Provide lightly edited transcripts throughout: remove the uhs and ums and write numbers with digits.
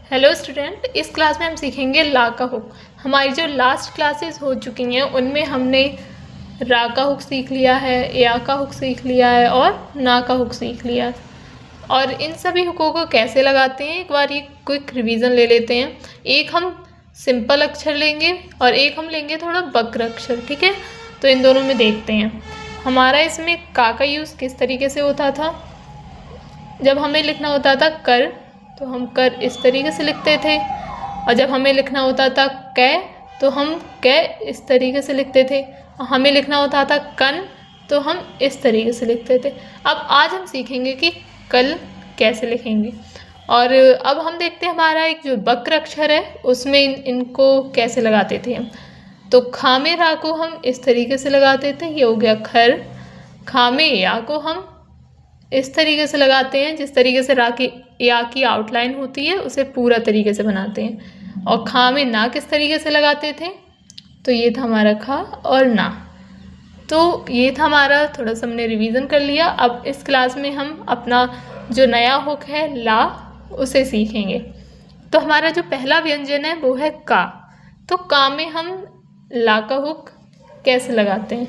Hello student, इस class में हम सीखेंगे ला का हुक। हमारी जो लास्ट क्लासेस हो चुकी हैं उनमें हमने रा का हुक सीख लिया है, या का हुक सीख लिया है और ना का हुक सीख लिया है। और इन सभी हुकों को कैसे लगाते हैं एक बार ये क्विक रिवीजन ले लेते हैं। एक हम सिंपल अक्षर लेंगे और एक हम लेंगे थोड़ा वक्र अक्षर, ठीक है। तो इन दोनों में देखते हैं हमारा इसमें का यूज़ किस तरीके से होता था। जब हमें लिखना होता था कर तो हम कर इस तरीके से लिखते थे, और जब हमें लिखना होता था कै तो हम कै इस तरीके से लिखते थे, और हमें लिखना होता था कन तो हम इस तरीके से लिखते थे। अब आज हम सीखेंगे कि कल कैसे लिखेंगे। और अब हम देखते हैं हमारा एक जो वक्र अक्षर है उसमें इनको कैसे लगाते थे हम। तो खा में रा को हम इस तरीके से लगाते थे, ये हो गया खर। खा में या को हम इस तरीके से लगाते हैं, जिस तरीके से रा की या की आउटलाइन होती है उसे पूरा तरीके से बनाते हैं। और खा में ना किस तरीके से लगाते थे, तो ये था हमारा खा और ना। तो ये था हमारा, थोड़ा सा हमने रिवीजन कर लिया। अब इस क्लास में हम अपना जो नया हुक है ला उसे सीखेंगे। तो हमारा जो पहला व्यंजन है वो है का। तो का में हम ला का हुक कैसे लगाते हैं,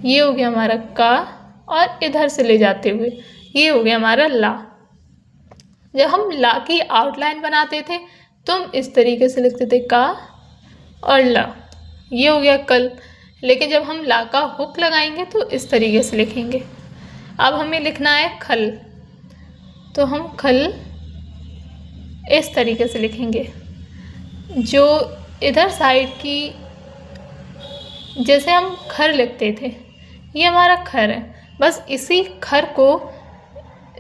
ये हो गया हमारा का, और इधर से ले जाते हुए ये हो गया हमारा ला। जब हम ला की आउटलाइन बनाते थे तो हम इस तरीके से लिखते थे का और ला, ये हो गया कल। लेकिन जब हम ला का हुक लगाएंगे तो इस तरीके से लिखेंगे। अब हमें लिखना है खल, तो हम खल इस तरीके से लिखेंगे। जो इधर साइड की जैसे हम खर लिखते थे, ये हमारा खर है। बस इसी खर को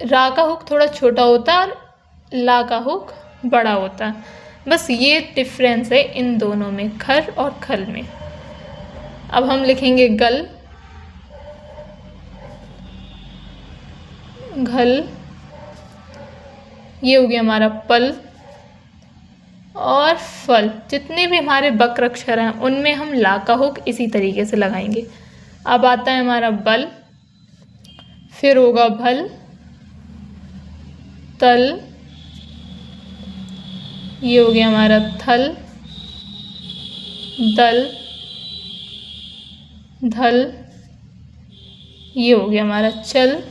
रा का हुक थोड़ा छोटा होता है और ला का हुक बड़ा होता है। बस ये डिफरेंस है इन दोनों में, खर और खल में। अब हम लिखेंगे गल, घल, ये हो गया हमारा पल और फल। जितने भी हमारे वक्र अक्षर हैं उनमें हम ला का हुक इसी तरीके से लगाएंगे। अब आता है हमारा बल, फिर होगा भल, तल, ये हो गया हमारा थल, दल, धल, ये हो गया हमारा चल,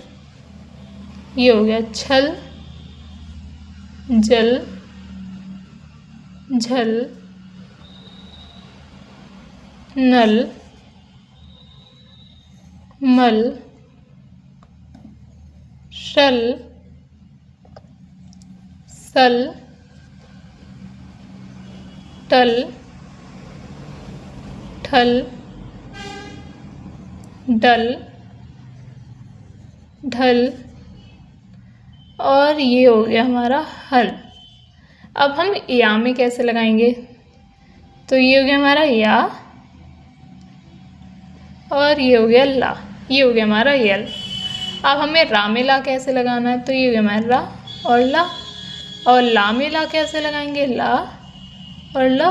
ये हो गया छल, जल, झल, नल, मल, शल, सल, टल, ठल, डल, ढल, और ये हो गया हमारा हल। अब हम या में कैसे लगाएंगे, तो ये हो गया हमारा या, और ये हो गया ला, ये हो गया हमारा यल। अब हमें रा में ला कैसे लगाना है, तो ये हो गया हमारा रा और ला। और ला में ला कैसे लगाएंगे, ला और ला।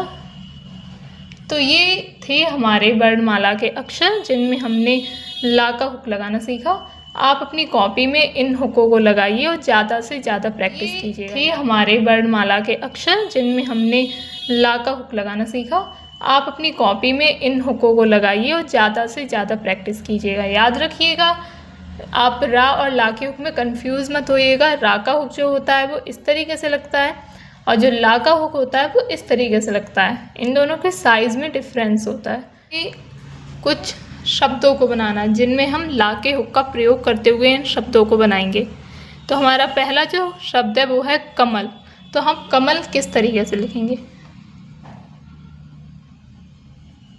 तो ये थे हमारे वर्णमाला के अक्षर जिनमें हमने ला का हुक लगाना सीखा। आप अपनी कॉपी में इन हुकों को लगाइए और ज़्यादा से ज़्यादा प्रैक्टिस कीजिए। थे हमारे वर्णमाला के अक्षर जिनमें हमने ला का हुक लगाना सीखा। आप अपनी कॉपी में इन हुकों को लगाइए और ज़्यादा से ज़्यादा प्रैक्टिस कीजिएगा। याद रखिएगा, आप रा और ला के हुक में कंफ्यूज मत होइएगा। रा का हुक जो होता है वो इस तरीके से लगता है और जो ला का हुक होता है वो इस तरीके से लगता है। इन दोनों के साइज़ में डिफरेंस होता है। ये कुछ शब्दों को बनाना जिनमें हम ला के हुक का प्रयोग करते हुए इन शब्दों को बनाएंगे। तो हमारा पहला जो शब्द है वो है कमल। तो हम कमल किस तरीके से लिखेंगे,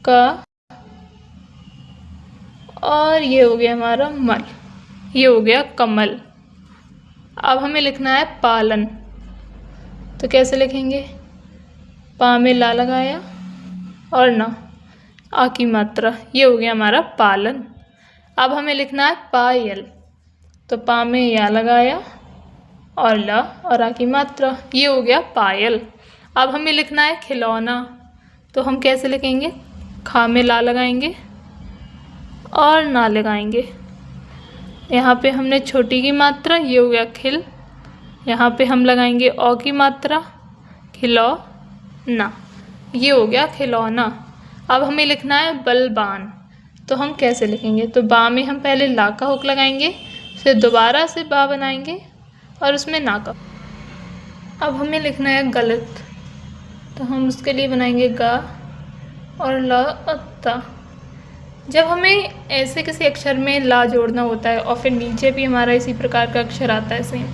क, और ये हो गया हमारा मल, ये हो गया कमल। अब हमें लिखना है पालन। तो कैसे लिखेंगे, पा में ला लगाया और ना, आ की मात्रा, ये हो गया हमारा पालन। अब हमें लिखना है पायल। तो पा में या लगाया और ला और आ की मात्रा, ये हो गया पायल। अब हमें लिखना है खिलौना। तो हम कैसे लिखेंगे, खा में ला लगाएंगे और ना लगाएंगे। यहाँ पे हमने छोटी की मात्रा, ये हो गया खिल। यहाँ पे हम लगाएंगे औ की मात्रा, खिलौना, ये हो गया खिलौना। अब हमें लिखना है बलवान, तो हम कैसे लिखेंगे? तो बा में हम पहले ला का हुक लगाएंगे, फिर दोबारा से बा बनाएंगे और उसमें ना का। अब हमें लिखना है गलत, तो हम उसके लिए बनाएंगे गा और ला अत्ता। जब हमें ऐसे किसी अक्षर में ला जोड़ना होता है और फिर नीचे भी हमारा इसी प्रकार का अक्षर आता है सेम,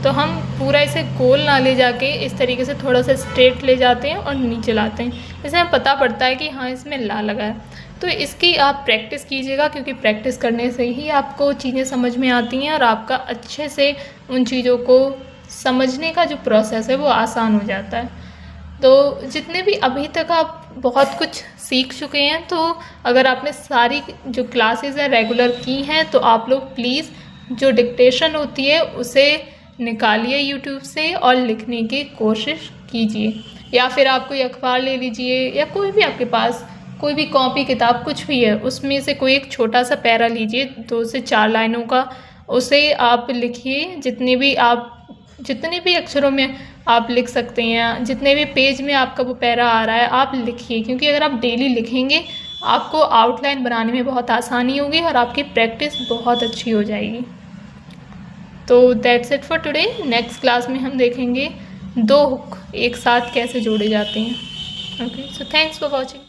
तो हम पूरा इसे गोल ना ले जाके इस तरीके से थोड़ा सा स्ट्रेट ले जाते हैं और नीचे लाते हैं। इससे हमें पता पड़ता है कि हाँ इसमें ला लगा है। तो इसकी आप प्रैक्टिस कीजिएगा, क्योंकि प्रैक्टिस करने से ही आपको चीज़ें समझ में आती हैं और आपका अच्छे से उन चीज़ों को समझने का जो प्रोसेस है वो आसान हो जाता है। तो जितने भी अभी तक आप बहुत कुछ सीख चुके हैं, तो अगर आपने सारी जो क्लासेस हैं रेगुलर की हैं, तो आप लोग प्लीज़ जो डिक्टेशन होती है उसे निकालिए यूट्यूब से और लिखने की कोशिश कीजिए। या फिर आप कोई अखबार ले लीजिए या कोई भी आपके पास कोई भी कॉपी किताब कुछ भी है, उसमें से कोई एक छोटा सा पैरा लीजिए 2 से 4 लाइनों का, उसे आप लिखिए। जितने भी अक्षरों में आप लिख सकते हैं, जितने भी पेज में आपका वो पैरा आ रहा है आप लिखिए, क्योंकि अगर आप डेली लिखेंगे आपको आउटलाइन बनाने में बहुत आसानी होगी और आपकी प्रैक्टिस बहुत अच्छी हो जाएगी। तो that's it for today. Next class में हम देखेंगे 2 हुक एक साथ कैसे जोड़े जाते हैं। Okay, so thanks for watching.